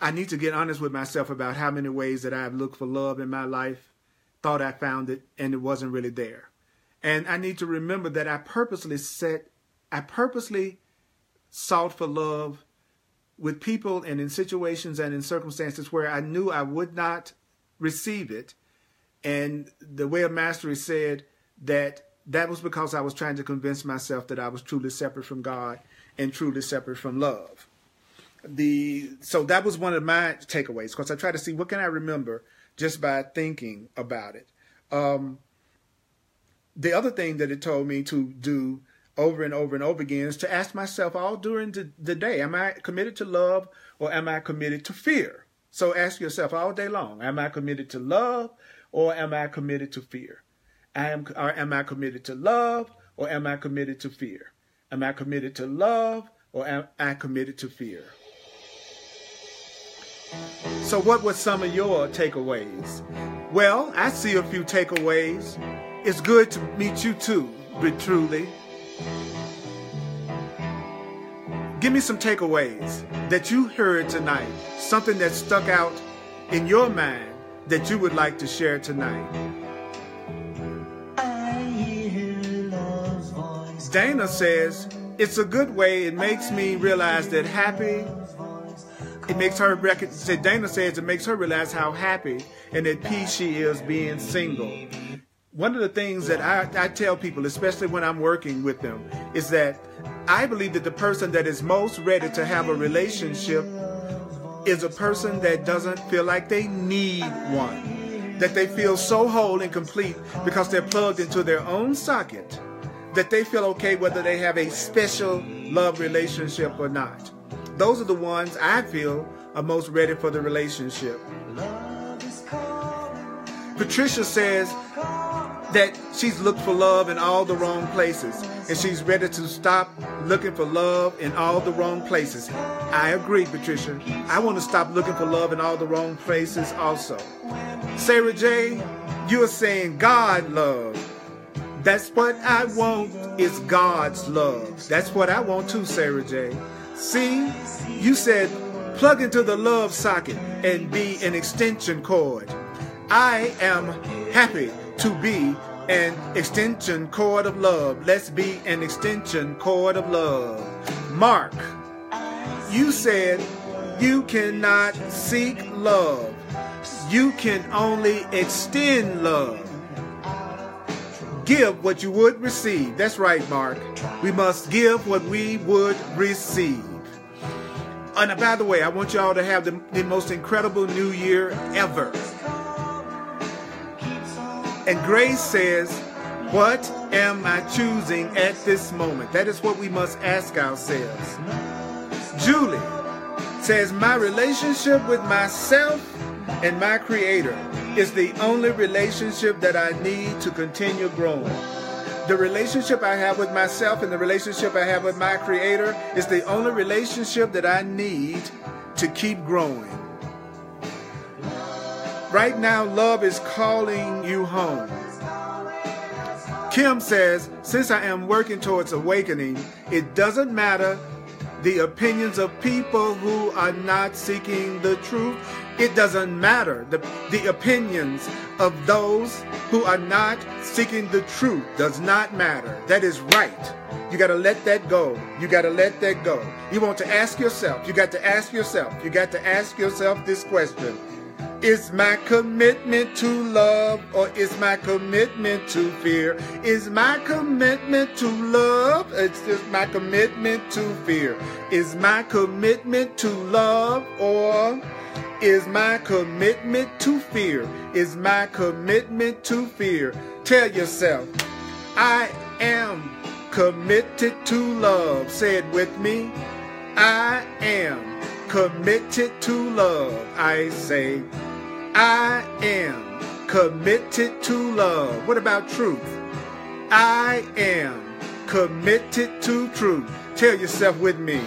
I need to get honest with myself about how many ways that I've looked for love in my life, thought I found it, and it wasn't really there. And I need to remember that I purposely sought for love with people and in situations and in circumstances where I knew I would not receive it. And the way of mastery said that was because I was trying to convince myself that I was truly separate from God and truly separate from love. So that was one of my takeaways, because I try to see what can I remember just by thinking about it. The other thing that it told me to do over and over and over again is to ask myself all during the day, am I committed to love or am I committed to fear? So ask yourself all day long, am I committed to love or am I committed to fear? Or am I committed to love or am I committed to fear? Am I committed to love or am I committed to fear? So what were some of your takeaways? Well, I see a few takeaways. It's good to meet you too, but truly. Give me some takeaways that you heard tonight, something that stuck out in your mind that you would like to share tonight. Dana says, it's a good way. It makes me realize that happy. It makes her Dana says it makes her realize how happy and at peace she is being single. One of the things that I tell people, especially when I'm working with them, is that I believe that the person that is most ready to have a relationship is a person that doesn't feel like they need one, that they feel so whole and complete because they're plugged into their own socket, that they feel okay whether they have a special love relationship or not. Those are the ones I feel are most ready for the relationship. Patricia says that she's looked for love in all the wrong places, and she's ready to stop looking for love in all the wrong places. I agree, Patricia. I want to stop looking for love in all the wrong places also. Sarah J., you're saying God love. That's what I want, is God's love. That's what I want too, Sarah J. See, you said plug into the love socket and be an extension cord. I am happy to be an extension cord of love. Let's be an extension cord of love. Mark, you said you cannot seek love. You can only extend love. Give what you would receive. That's right, Mark. We must give what we would receive. And by the way, I want you all to have the most incredible new year ever. And Grace says, what am I choosing at this moment? That is what we must ask ourselves. Julie says, my relationship with myself and my Creator is the only relationship that I need to continue growing. The relationship I have with myself and the relationship I have with my Creator is the only relationship that I need to keep growing. Right now, love is calling you home. Kim says, since I am working towards awakening, it doesn't matter the opinions of people who are not seeking the truth. It doesn't matter the opinions of those who are not seeking the truth. Does not matter. That is right. You got to let that go. You got to let that go. You want to ask yourself. You got to ask yourself. You got to ask yourself this question. Is my commitment to love or is my commitment to fear? Is my commitment to love? It's just my commitment to fear. Is my commitment to love or is my commitment to fear? Is my commitment to fear? Tell yourself, I am committed to love. Say it with me. I am committed to love. I say, I am committed to love. What about truth? I am committed to truth. Tell yourself with me.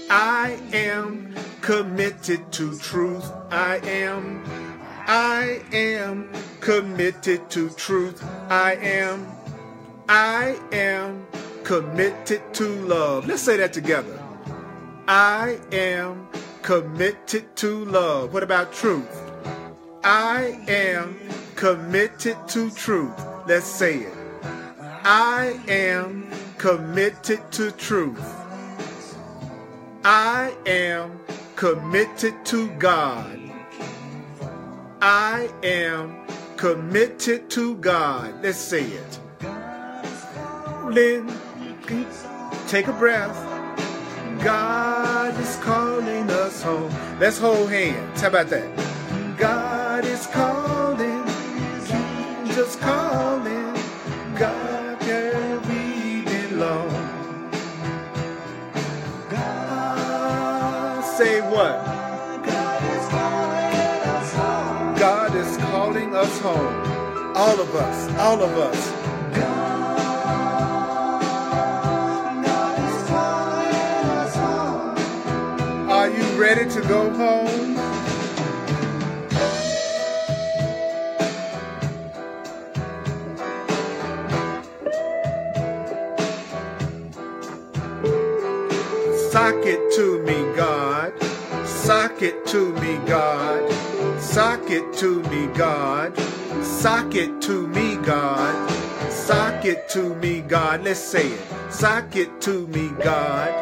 I am committed to truth. I am committed to truth. I am committed to love. Let's say that together. I am committed to love. What about truth? I am committed to truth. Let's say it. I am committed to truth. I am committed to God. I am committed to God. Let's say it. Lynn, take a breath. God is calling us home. Let's hold hands. How about that? God is calling, Jesus calling. God, where we belong. God, say what? God is calling us home. God is calling us home. All of us, all of us. Are you ready to go home? Sock it to me, God. Sock it to me, God. Sock it to me, God. Sock it to me, God. Sock it to me, God. Let's say it. Sock it to me, God.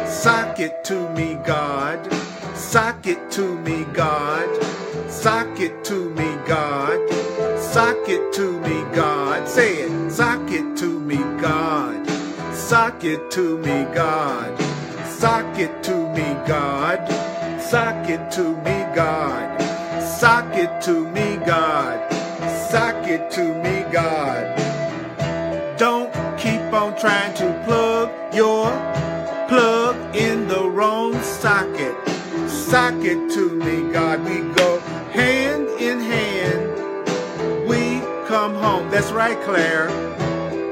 Sock it to me, God. Sock it to me, God. Sock it to me, God. Sock it to me, God. Say it. Sock it to me, God. Sock it to me, God. Sock it to me, God. Sock it to me, God. Sock it to me, God. Sock it to me, God. Don't keep on trying to plug your plug in the wrong socket. Socket to me, God. We go hand in hand. We come home. That's right, Claire.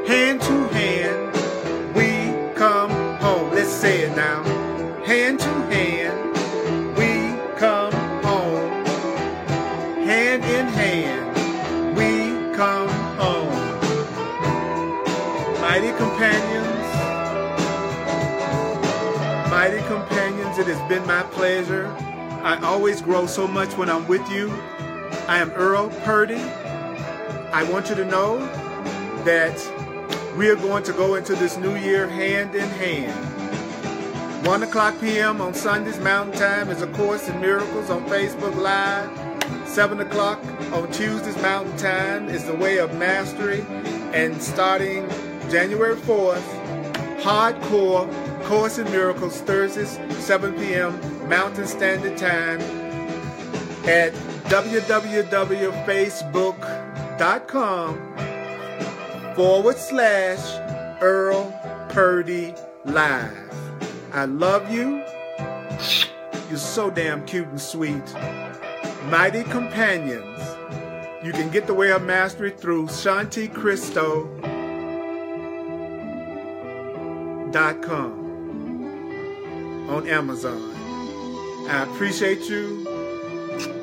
Hand to hand. We come home. Let's say it now. Hand to hand. We come home. Hand in hand. We come home. Mighty companions. Mighty companions, it has been my pleasure. I always grow so much when I'm with you. I am Earl Purdy. I want you to know that we are going to go into this new year hand in hand. 1 o'clock p.m. on Sundays Mountain Time is A Course in Miracles on Facebook Live. 7 o'clock on Tuesdays Mountain Time is The Way of Mastery. And starting January 4th, Hardcore Course in Miracles, Thursdays, 7 p.m. Mountain Standard Time at www.facebook.com/Earl Purdy Live. I love you. You're so damn cute and sweet. Mighty companions. You can get The Way of Mastery through ShantiCristo.com on Amazon. I appreciate you.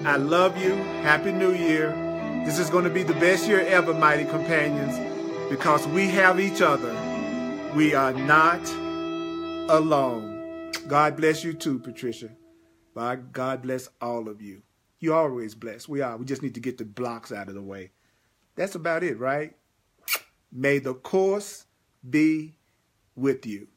I love you. Happy New Year. This is going to be the best year ever, mighty companions, because we have each other. We are not alone. God bless you too, Patricia. God bless all of you. You're always blessed. We are. We just need to get the blocks out of the way. That's about it, right? May the course be with you.